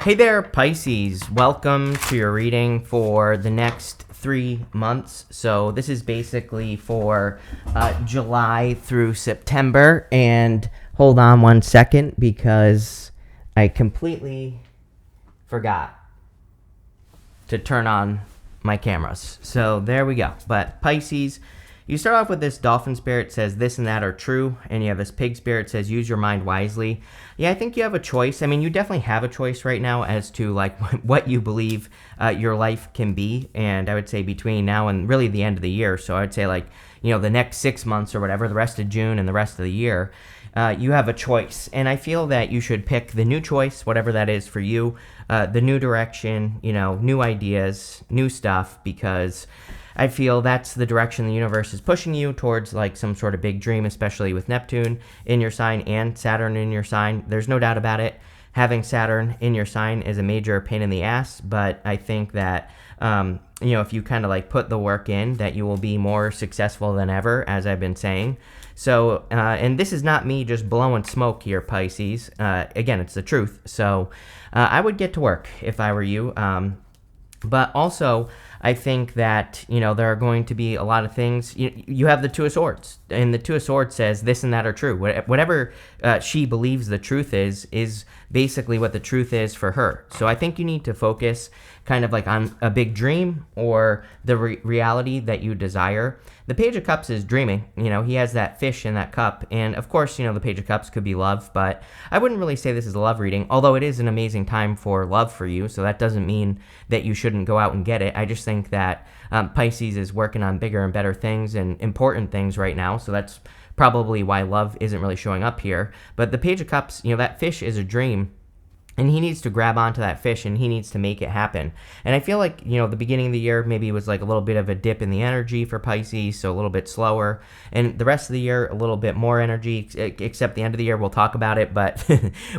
Hey there, Pisces. Welcome to your reading for the next 3 months. So this is basically for July through September. And hold on one second because I completely forgot to turn on my cameras. So there we go. But Pisces, you start off with this dolphin spirit says this and that are true, and you have this pig spirit says use your mind wisely. Yeah, I think you have a choice. I mean, you definitely have a choice right now as to like what you believe your life can be, and I would say between now and really the end of the year. So I would say like the next 6 months or whatever, the rest of June and the rest of the year. You have a choice, and I feel that you should pick the new choice, whatever that is for you, the new direction, new ideas, new stuff, because I feel that's the direction the universe is pushing you towards, like some sort of big dream, especially with Neptune in your sign and Saturn in your sign. There's no doubt about it. Having Saturn in your sign is a major pain in the ass, but I think that, if you kind of like put the work in, that you will be more successful than ever, as I've been saying. So, and this is not me just blowing smoke here, Pisces. Again, it's the truth. So I would get to work if I were you. But also, I think that, there are going to be a lot of things. You have the Two of Swords, and the Two of Swords says this and that are true. Whatever she believes the truth is basically what the truth is for her. So I think you need to focus kind of like on a big dream or the reality that you desire. The Page of Cups is dreaming. He has that fish in that cup. And of course, the Page of Cups could be love, but I wouldn't really say this is a love reading, although it is an amazing time for love for you. So that doesn't mean that you shouldn't go out and get it. I just think that Pisces is working on bigger and better things and important things right now. So that's probably why love isn't really showing up here. But the Page of Cups, that fish is a dream. And he needs to grab onto that fish, and he needs to make it happen. And I feel like, the beginning of the year maybe was like a little bit of a dip in the energy for Pisces, so a little bit slower. And the rest of the year, a little bit more energy, except the end of the year, we'll talk about it. But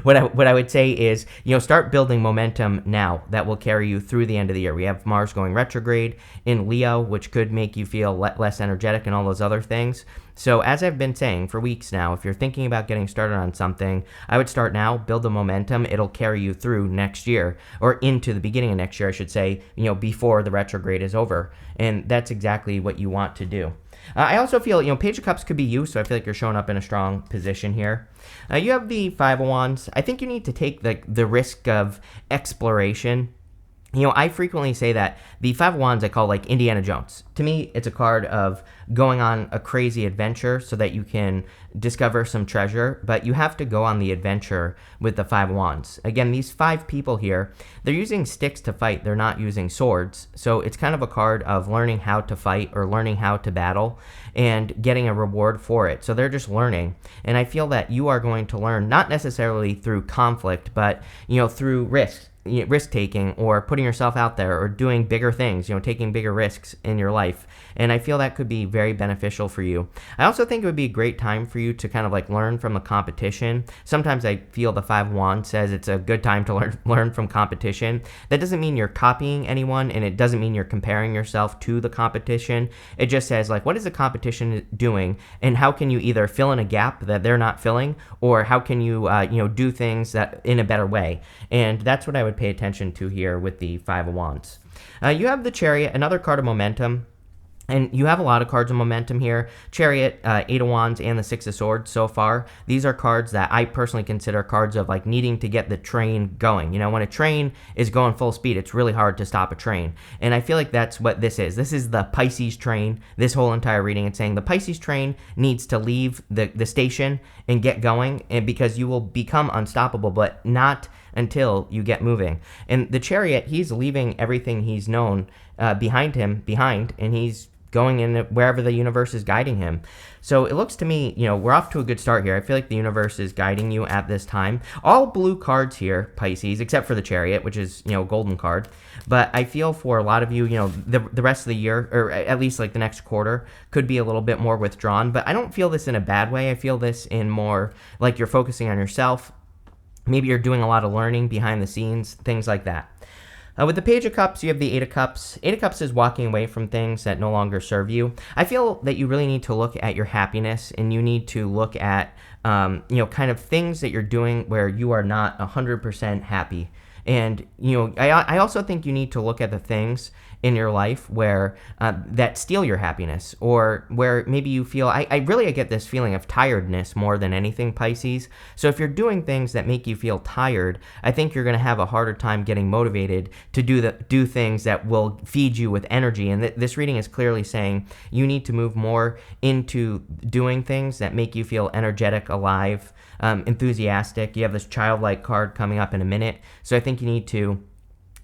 what I would say is, start building momentum now that will carry you through the end of the year. We have Mars going retrograde in Leo, which could make you feel less energetic and all those other things. So as I've been saying for weeks now, if you're thinking about getting started on something, I would start now, build the momentum. It'll carry you through next year, or into the beginning of next year, I should say, before the retrograde is over. And that's exactly what you want to do. I also feel, Page of Cups could be you, so I feel like you're showing up in a strong position here. You have the Five of Wands. I think you need to take the risk of exploration. I frequently say that the Five of Wands I call like Indiana Jones. To me, it's a card of going on a crazy adventure so that you can discover some treasure, but you have to go on the adventure with the Five of Wands. Again, these 5 people here, they're using sticks to fight. They're not using swords. So it's kind of a card of learning how to fight or learning how to battle and getting a reward for it. So they're just learning. And I feel that you are going to learn not necessarily through conflict, but, through risk taking or putting yourself out there or doing bigger things, taking bigger risks in your life. And I feel that could be very beneficial for you. I also think it would be a great time for you to kind of like learn from a competition. Sometimes I feel the Five of Wands says it's a good time to learn from competition. That doesn't mean you're copying anyone, and it doesn't mean you're comparing yourself to the competition. It just says like, what is the competition doing, and how can you either fill in a gap that they're not filling, or how can you do things that in a better way. And that's what I would pay attention to here with the Five of Wands. You have the Chariot, another card of momentum. And you have a lot of cards of momentum here. Chariot, Eight of Wands, and the Six of Swords so far. These are cards that I personally consider cards of like needing to get the train going. When a train is going full speed, it's really hard to stop a train. And I feel like that's what this is. This is the Pisces train. This whole entire reading, it's saying the Pisces train needs to leave the station and get going, and because you will become unstoppable, but not until you get moving. And the Chariot, he's leaving everything he's known behind, and he's going in wherever the universe is guiding him. So it looks to me, we're off to a good start here. I feel like the universe is guiding you at this time. All blue cards here, Pisces, except for the Chariot, which is, golden card. But I feel for a lot of you, the rest of the year, or at least like the next quarter, could be a little bit more withdrawn. But I don't feel this in a bad way. I feel this in more like you're focusing on yourself. Maybe you're doing a lot of learning behind the scenes, things like that. With the Page of Cups, you have the Eight of Cups. Eight of Cups is walking away from things that no longer serve you. I feel that you really need to look at your happiness, and you need to look at, kind of things that you're doing where you are not 100% happy. And, I also think you need to look at the things in your life where that steal your happiness, or where maybe you feel, I get this feeling of tiredness more than anything, Pisces. So if you're doing things that make you feel tired, I think you're going to have a harder time getting motivated to do things that will feed you with energy. And this reading is clearly saying you need to move more into doing things that make you feel energetic, alive, enthusiastic. You have this childlike card coming up in a minute. So I think you need to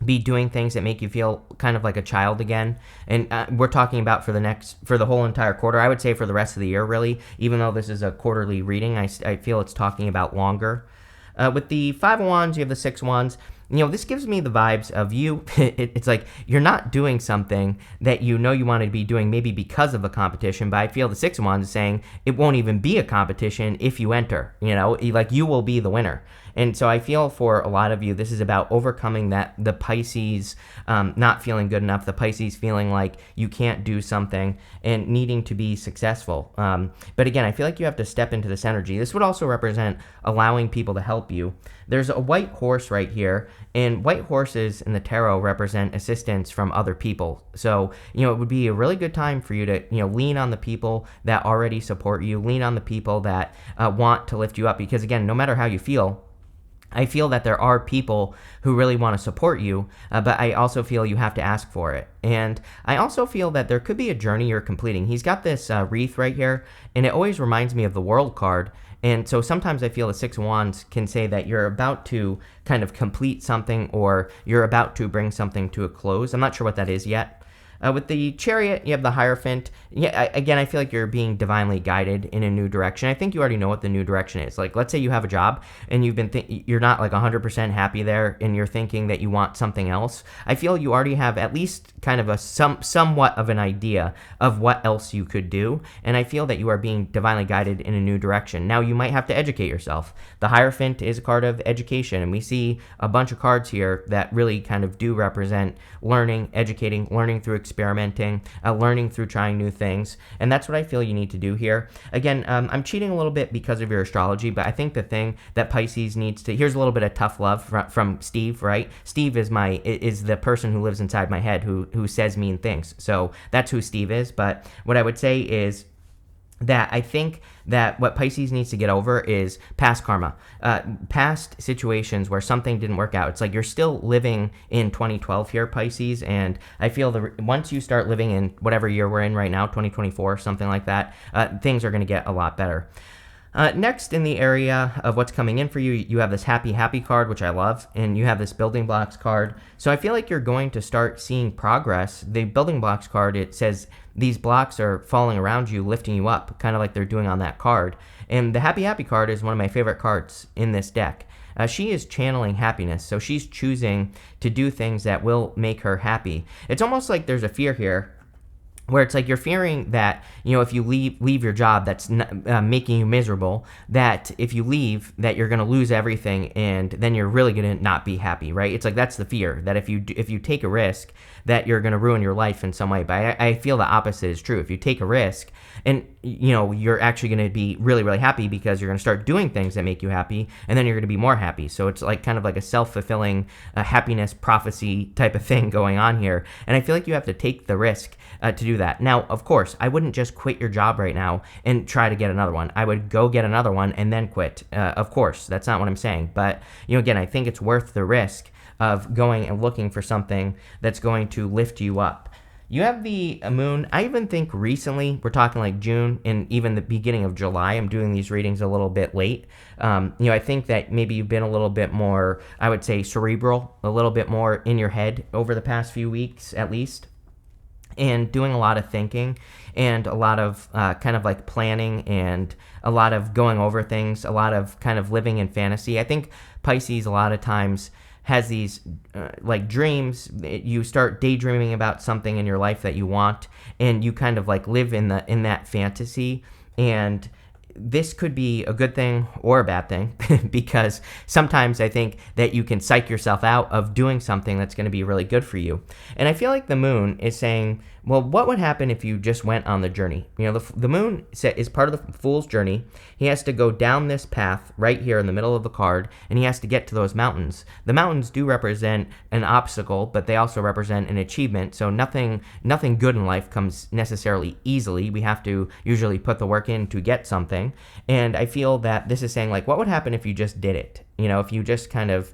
be doing things that make you feel kind of like a child again. And we're talking about for the whole entire quarter. I would say for the rest of the year, really, even though this is a quarterly reading, I feel it's talking about longer. With the Five of Wands, you have the Six of Wands. This gives me the vibes of you. It's like you're not doing something that you want to be doing, maybe because of a competition, but I feel the Six of Wands is saying it won't even be a competition if you enter, like you will be the winner. And so I feel for a lot of you, this is about overcoming the Pisces not feeling good enough, the Pisces feeling like you can't do something and needing to be successful. But again, I feel like you have to step into this energy. This would also represent allowing people to help you. There's a white horse right here, and white horses in the tarot represent assistance from other people. So, it would be a really good time for you to, lean on the people that already support you, lean on the people that want to lift you up. Because again, no matter how you feel, I feel that there are people who really want to support you, but I also feel you have to ask for it. And I also feel that there could be a journey you're completing. He's got this wreath right here, and it always reminds me of the World card. And so sometimes I feel the Six of Wands can say that you're about to kind of complete something, or you're about to bring something to a close. I'm not sure what that is yet. With the Chariot, you have the Hierophant. Yeah, again, I feel like you're being divinely guided in a new direction. I think you already know what the new direction is. Like, let's say you have a job and you're not like 100% happy there, and you're thinking that you want something else. I feel you already have at least kind of a somewhat of an idea of what else you could do, and I feel that you are being divinely guided in a new direction. Now, you might have to educate yourself. The Hierophant is a card of education, and we see a bunch of cards here that really kind of do represent learning, educating, learning through experimenting, learning through trying new things. And that's what I feel you need to do here. Again, I'm cheating a little bit because of your astrology, but I think the thing that Pisces needs to, here's a little bit of tough love from Steve, right? Steve is the person who lives inside my head who says mean things. So that's who Steve is. But what I would say is that I think that what Pisces needs to get over is past karma, past situations where something didn't work out. It's like you're still living in 2012 here, Pisces, and I feel once you start living in whatever year we're in right now, 2024, something like that, things are going to get a lot better. Next, in the area of what's coming in for you, you have this happy card, which I love, and you have this building blocks card. So I feel like you're going to start seeing progress. The building blocks card, it says these blocks are falling around you, lifting you up, kind of like they're doing on that card. And the happy card is one of my favorite cards in this deck. She is channeling happiness, so she's choosing to do things that will make her happy. It's almost like there's a fear here, where it's like you're fearing that, if you leave your job that's making you miserable, that if you leave, that you're going to lose everything, and then you're really going to not be happy, right? It's like that's the fear, that if you take a risk, that you're going to ruin your life in some way. But I feel the opposite is true. If you take a risk, and you're actually going to be really, really happy, because you're going to start doing things that make you happy, and then you're going to be more happy. So it's like kind of like a self-fulfilling happiness prophecy type of thing going on here. And I feel like you have to take the risk to do that. Now, of course, I wouldn't just quit your job right now and try to get another one. I would go get another one and then quit. Of course, that's not what I'm saying. But, again, I think it's worth the risk of going and looking for something that's going to lift you up. You have the moon. I even think recently, we're talking like June and even the beginning of July, I'm doing these readings a little bit late. I think that maybe you've been a little bit more, I would say, cerebral, a little bit more in your head over the past few weeks, at least, and doing a lot of thinking and a lot of kind of like planning and a lot of going over things, a lot of kind of living in fantasy. I think Pisces a lot of times has these like dreams. You start daydreaming about something in your life that you want, and you kind of like live in that fantasy. And this could be a good thing or a bad thing because sometimes I think that you can psych yourself out of doing something that's going to be really good for you. And I feel like the moon is saying Well, what would happen if you just went on the journey? The moon is part of the fool's journey. He has to go down this path right here in the middle of the card, and he has to get to those mountains. The mountains do represent an obstacle, but they also represent an achievement. So nothing good in life comes necessarily easily. We have to usually put the work in to get something. And I feel that this is saying, like, what would happen if you just did it? If you just kind of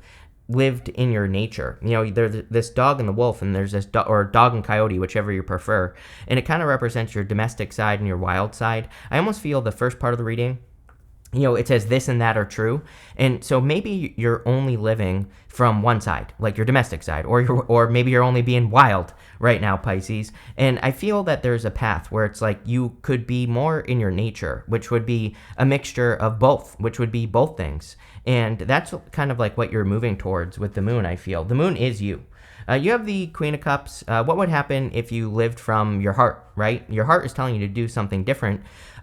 lived in your nature. There's this dog and the wolf, and there's this or dog and coyote, whichever you prefer, and it kind of represents your domestic side and your wild side. I almost feel the first part of the reading, it says this and that are true, and so maybe you're only living from one side, like your domestic side, or maybe you're only being wild right now, Pisces. And I feel that there's a path where it's like you could be more in your nature, which would be a mixture of both, which would be both things. And that's kind of like what you're moving towards with the moon, I feel. The moon is you. You have the Queen of Cups. What would happen if you lived from your heart, right? Your heart is telling you to do something different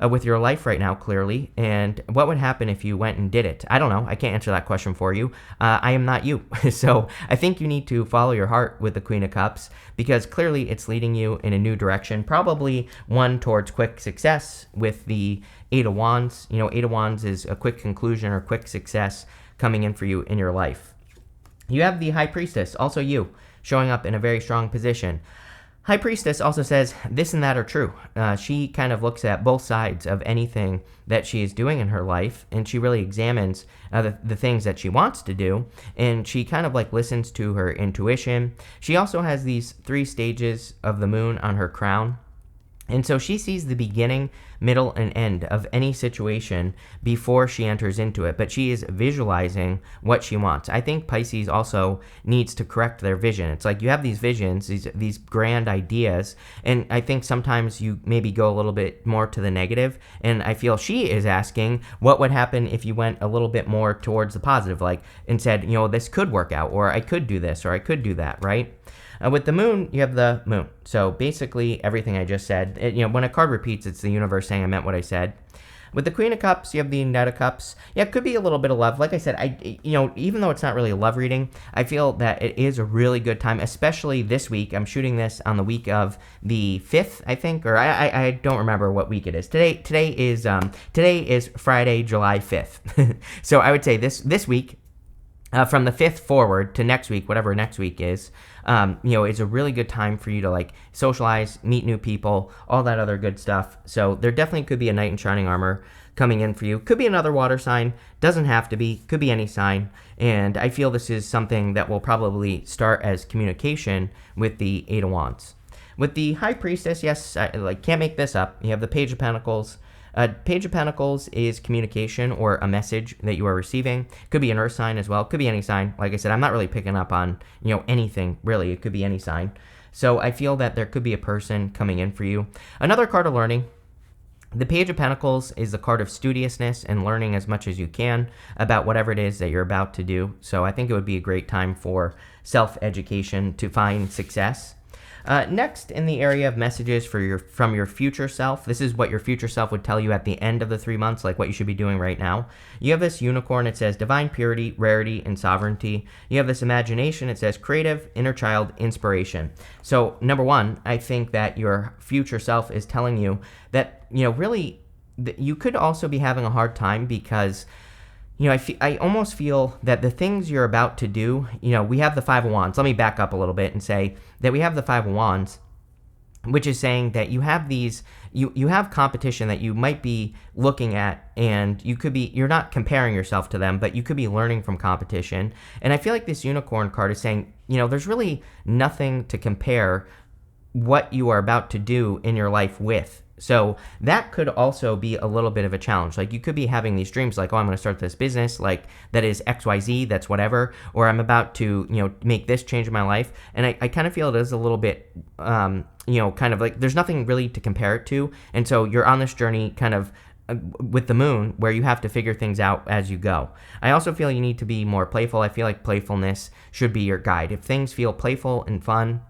with your life right now, clearly. And what would happen if you went and did it? I don't know. I can't answer that question for you. I am not you. So I think you need to follow your heart with the Queen of Cups, because clearly it's leading you in a new direction, probably one towards quick success with the Eight of Wands. Eight of Wands is a quick conclusion or quick success coming in for you in your life. You have the High Priestess, also you, showing up in a very strong position. High Priestess also says this and that are true. She kind of looks at both sides of anything that she is doing in her life, and she really examines the things that she wants to do, and she kind of like listens to her intuition. She also has these 3 stages of the moon on her crown. And so she sees the beginning, middle, and end of any situation before she enters into it, but she is visualizing what she wants. I think Pisces also needs to correct their vision. It's like you have these visions, these grand ideas, and I think sometimes you maybe go a little bit more to the negative, and I feel she is asking what would happen if you went a little bit more towards the positive, like, and said, this could work out, or I could do this, or I could do that, right? With the moon, you have the moon. So basically everything I just said, when a card repeats, it's the universe saying I meant what I said. With the Queen of Cups, you have the Knight of Cups. Yeah, it could be a little bit of love. Like I said, even though it's not really a love reading, I feel that it is a really good time, especially this week. I'm shooting this on the week of the 5th, I think, or I don't remember what week it is. Today is Friday, July 5th. So I would say this week, from the 5th forward to next week, whatever next week is, it's a really good time for you to like socialize, meet new people, all that other good stuff. So there definitely could be a knight in shining armor coming in for you. Could be another water sign, doesn't have to be, could be any sign. And I feel this is something that will probably start as communication with the Eight of Wands. With the High Priestess, yes, I can't make this up. You have the Page of Pentacles. Page of Pentacles is communication or a message that you are receiving. Could be an earth sign as well. Could be any sign. Like I said, I'm not really picking up on, anything really. It could be any sign. So I feel that there could be a person coming in for you. Another card of learning. The Page of Pentacles is the card of studiousness and learning as much as you can about whatever it is that you're about to do. So I think it would be a great time for self-education to find success. Next, in the area of messages from your future self, this is what your future self would tell you at the end of the 3 months, like what you should be doing right now. You have this unicorn, it says divine purity, rarity, and sovereignty. You have this imagination, it says creative, inner child, inspiration. So, number one, I think that your future self is telling you that, really, you could also be having a hard time because I almost feel that the things you're about to do, we have the Five of Wands. Let me back up a little bit and say that we have the Five of Wands, which is saying that you have you have competition that you might be looking at, and you're not comparing yourself to them, but you could be learning from competition. And I feel like this unicorn card is saying, there's really nothing to compare what you are about to do in your life with. So that could also be a little bit of a challenge. Like you could be having these dreams like, oh, I'm going to start this business, like that is XYZ, that's whatever, or I'm about to, make this change in my life. And I kind of feel it is a little bit, kind of like there's nothing really to compare it to. And so you're on this journey kind of with the moon where you have to figure things out as you go. I also feel you need to be more playful. I feel like playfulness should be your guide. If things feel playful and fun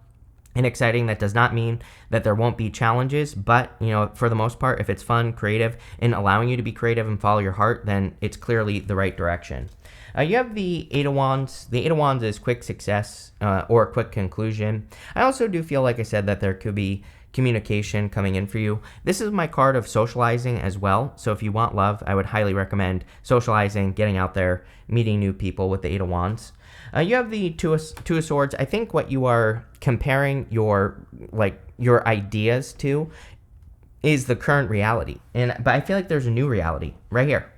and exciting, that does not mean that there won't be challenges, but for the most part, if it's fun, creative, and allowing you to be creative and follow your heart, then it's clearly the right direction. You have the Eight of Wands. The Eight of Wands is quick success or quick conclusion. I also do feel, like I said, that there could be communication coming in for you. This is my card of socializing as well. So if you want love, I would highly recommend socializing, getting out there, meeting new people with the Eight of Wands. You have the Two of Swords. I think what you are comparing your ideas to is the current reality. But I feel like there's a new reality right here.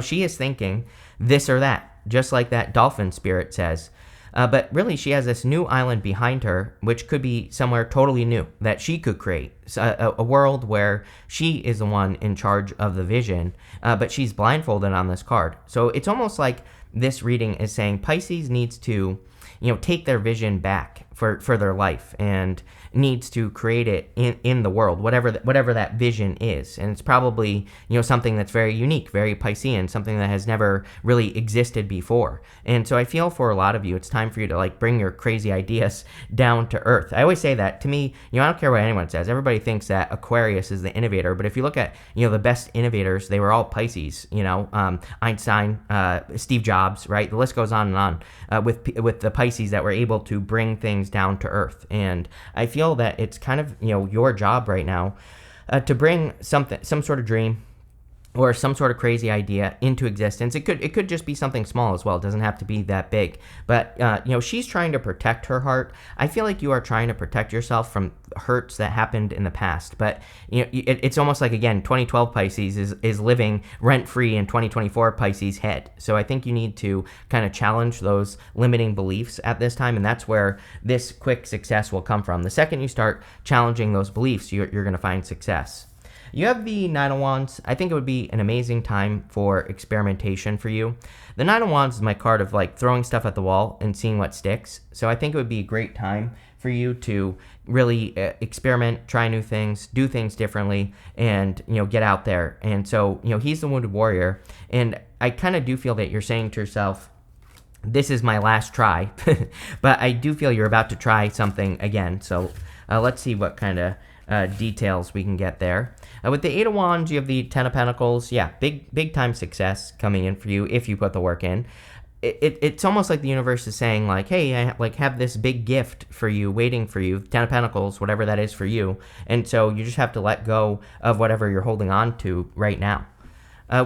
She is thinking this or that, just like that dolphin spirit says. But really, she has this new island behind her, which could be somewhere totally new that she could create. A world where she is the one in charge of the vision, but she's blindfolded on this card. So it's almost like this reading is saying Pisces needs to, take their vision back for their life and needs to create it in the world, whatever that vision is. And it's probably, something that's very unique, very Piscean, something that has never really existed before. And so I feel for a lot of you, it's time for you to bring your crazy ideas down to earth. I always say that. To me, I don't care what anyone says. Everybody thinks that Aquarius is the innovator, but if you look at, the best innovators, they were all Pisces, Einstein, Steve Jobs, right? The list goes on and on with the Pisces that were able to bring things down to earth. And I feel that it's kind of, your job right now to bring some sort of dream or some sort of crazy idea into existence. It could just be something small as well. It doesn't have to be that big. But, she's trying to protect her heart. I feel like you are trying to protect yourself from hurts that happened in the past. But, it's almost like, again, 2012 Pisces is living rent-free in 2024 Pisces head. So I think you need to kind of challenge those limiting beliefs at this time. And that's where this quick success will come from. The second you start challenging those beliefs, you're going to find success. You have the Nine of Wands. I think it would be an amazing time for experimentation for you. The Nine of Wands is my card of throwing stuff at the wall and seeing what sticks. So I think it would be a great time for you to really experiment, try new things, do things differently, and, get out there. And so, he's the Wounded Warrior. And I kind of do feel that you're saying to yourself, this is my last try. But I do feel you're about to try something again. So let's see what kind of details we can get there. With the Eight of Wands, you have the Ten of Pentacles. Yeah, big time success coming in for you if you put the work in. It's almost like the universe is saying hey, I have this big gift for you, waiting for you, Ten of Pentacles, whatever that is for you. And so you just have to let go of whatever you're holding on to right now.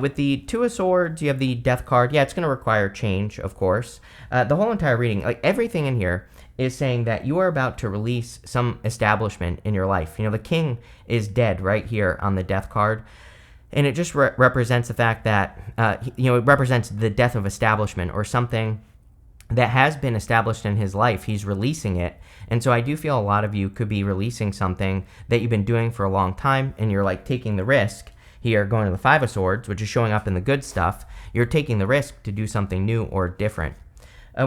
With the Two of Swords, you have the Death card. Yeah, it's going to require change, of course. The whole entire reading, everything in here is saying that you are about to release some establishment in your life. The King is dead right here on the Death card. And it just represents the fact that, it represents the death of establishment or something that has been established in his life. He's releasing it. And so I do feel a lot of you could be releasing something that you've been doing for a long time, and you're taking the risk here, going to the Five of Swords, which is showing up in the good stuff. You're taking the risk to do something new or different.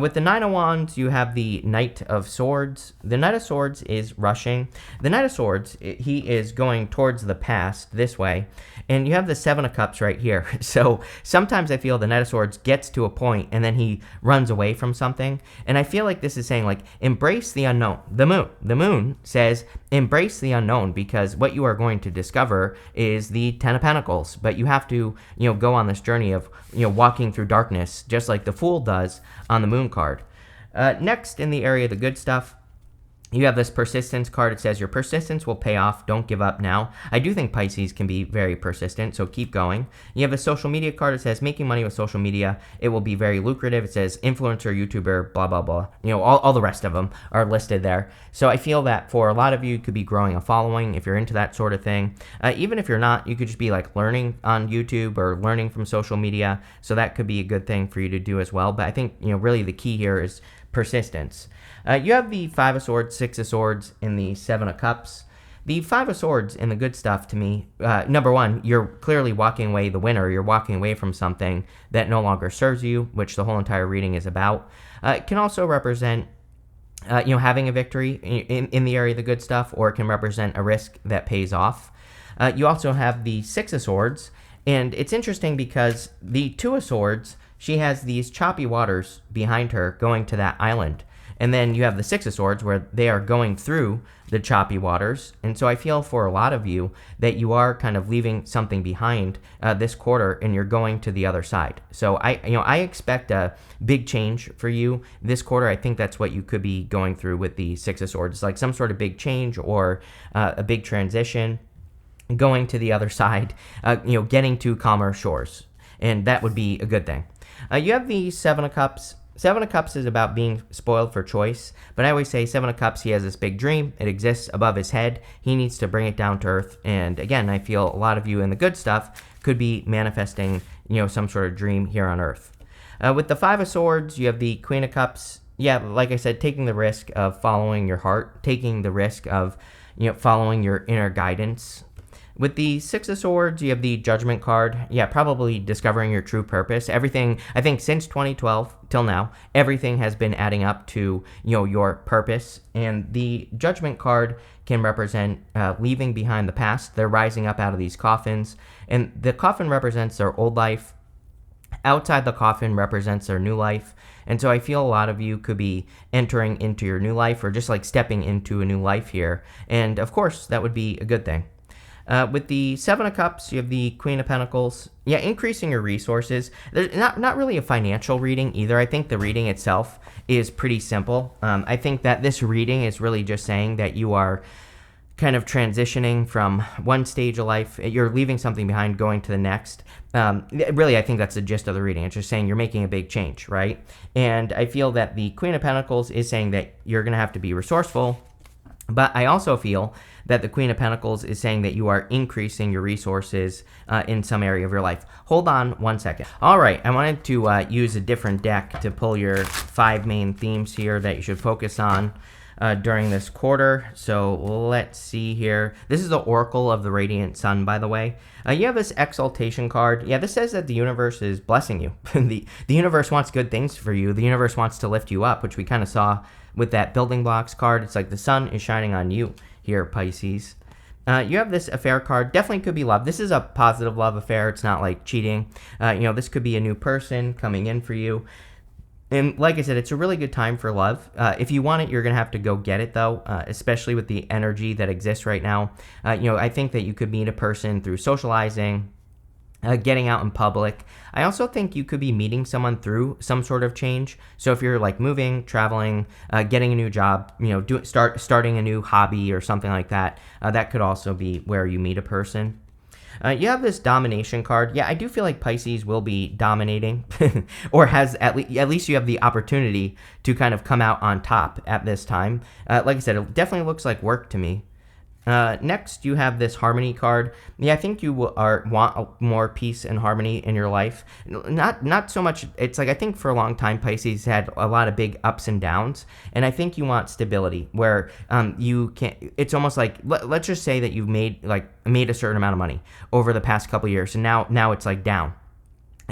With the Nine of Wands, you have the Knight of Swords. The Knight of Swords is rushing. The Knight of Swords, he is going towards the past this way. And you have the Seven of Cups right here. So sometimes I feel the Knight of Swords gets to a point and then he runs away from something. And I feel like this is saying embrace the unknown. The moon says embrace the unknown, because what you are going to discover is the Ten of Pentacles. But you have to, go on this journey of, walking through darkness, just like the Fool does on the Moon card. Next, in the area of the good stuff, you have this persistence card. It says your persistence will pay off. Don't give up now. I do think Pisces can be very persistent, so keep going. You have a social media card. It says making money with social media. It will be very lucrative. It says influencer, YouTuber, blah, blah, blah. All the rest of them are listed there. So I feel that for a lot of you, could be growing a following if you're into that sort of thing. Even if you're not, you could just be learning on YouTube or learning from social media. So that could be a good thing for you to do as well. But I think, really the key here is persistence. You have the Five of Swords, Six of Swords, and the Seven of Cups. The Five of Swords and the good stuff to me, number one, you're clearly walking away the winner. You're walking away from something that no longer serves you, which the whole entire reading is about. It can also represent, having a victory in the area of the good stuff, or it can represent a risk that pays off. You also have the Six of Swords, and it's interesting because the Two of Swords, she has these choppy waters behind her going to that island. And then you have the Six of Swords where they are going through the choppy waters. And so I feel for a lot of you that you are kind of leaving something behind this quarter and you're going to the other side. So I expect a big change for you this quarter. I think that's what you could be going through with the Six of Swords, like some sort of big change or a big transition, going to the other side, getting to calmer shores. And that would be a good thing. You have the Seven of Cups. Seven of Cups is about being spoiled for choice, but I always say Seven of Cups, he has this big dream. It exists above his head. He needs to bring it down to earth. And again, I feel a lot of you in the good stuff could be manifesting, some sort of dream here on earth. With the Five of Swords, you have the Queen of Cups. Yeah, like I said, taking the risk of following your heart, taking the risk of, following your inner guidance. With the Six of Swords, you have the Judgment card. Yeah, probably discovering your true purpose. Everything, I think since 2012 till now, everything has been adding up to, your purpose. And the Judgment card can represent leaving behind the past. They're rising up out of these coffins. And the coffin represents their old life. Outside the coffin represents their new life. And so I feel a lot of you could be entering into your new life or just like stepping into a new life here. And of course, that would be a good thing. With the Seven of Cups, you have the Queen of Pentacles. Yeah, increasing your resources. There's not really a financial reading either. I think the reading itself is pretty simple. I think that this reading is really just saying that you are kind of transitioning from one stage of life. You're leaving something behind, going to the next. Really, I think that's the gist of the reading. It's just saying you're making a big change, right? And I feel that the Queen of Pentacles is saying that you're going to have to be resourceful. But I also feel that the Queen of Pentacles is saying that you are increasing your resources in some area of your life. Hold on one second. All right, I wanted to use a different deck to pull your 5 main themes here that you should focus on during this quarter. So let's see here. This is the Oracle of the Radiant Sun, by the way. You have this Exaltation card. Yeah, this says that the universe is blessing you. The universe wants good things for you. The universe wants to lift you up, which we kind of saw with that Building Blocks card. It's like the sun is shining on you here, Pisces. You have this Affair card. Definitely could be love. This is a positive love affair. It's not like cheating. This could be a new person coming in for you. And like I said, it's a really good time for love. If you want it, you're going to have to go get it, though, especially with the energy that exists right now. I think that you could meet a person through socializing, getting out in public. I also think you could be meeting someone through some sort of change. So if you're like moving, traveling, getting a new job, starting a new hobby or something like that, that could also be where you meet a person. You have this Domination card. Yeah, I do feel like Pisces will be dominating or has at least you have the opportunity to kind of come out on top at this time. Like I said, it definitely looks like work to me. Next, you have this Harmony card. Yeah, I think you want more peace and harmony in your life. Not so much. It's like I think for a long time Pisces had a lot of big ups and downs, and I think you want stability where you can't. It's almost like let's just say that you've made a certain amount of money over the past couple of years, and now it's like down.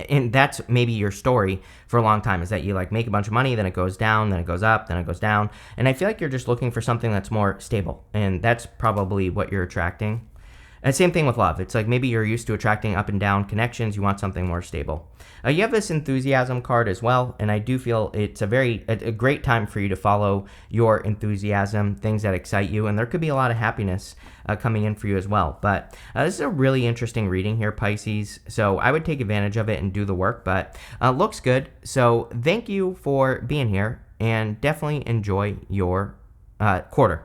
And that's maybe your story for a long time, is that you make a bunch of money, then it goes down, then it goes up, then it goes down. And I feel like you're just looking for something that's more stable. And that's probably what you're attracting. And same thing with love. It's like maybe you're used to attracting up and down connections. You want something more stable. You have this Enthusiasm card as well. And I do feel it's a great time for you to follow your enthusiasm, things that excite you. And there could be a lot of happiness coming in for you as well. But this is a really interesting reading here, Pisces. So I would take advantage of it and do the work. But looks good. So thank you for being here. And definitely enjoy your quarter.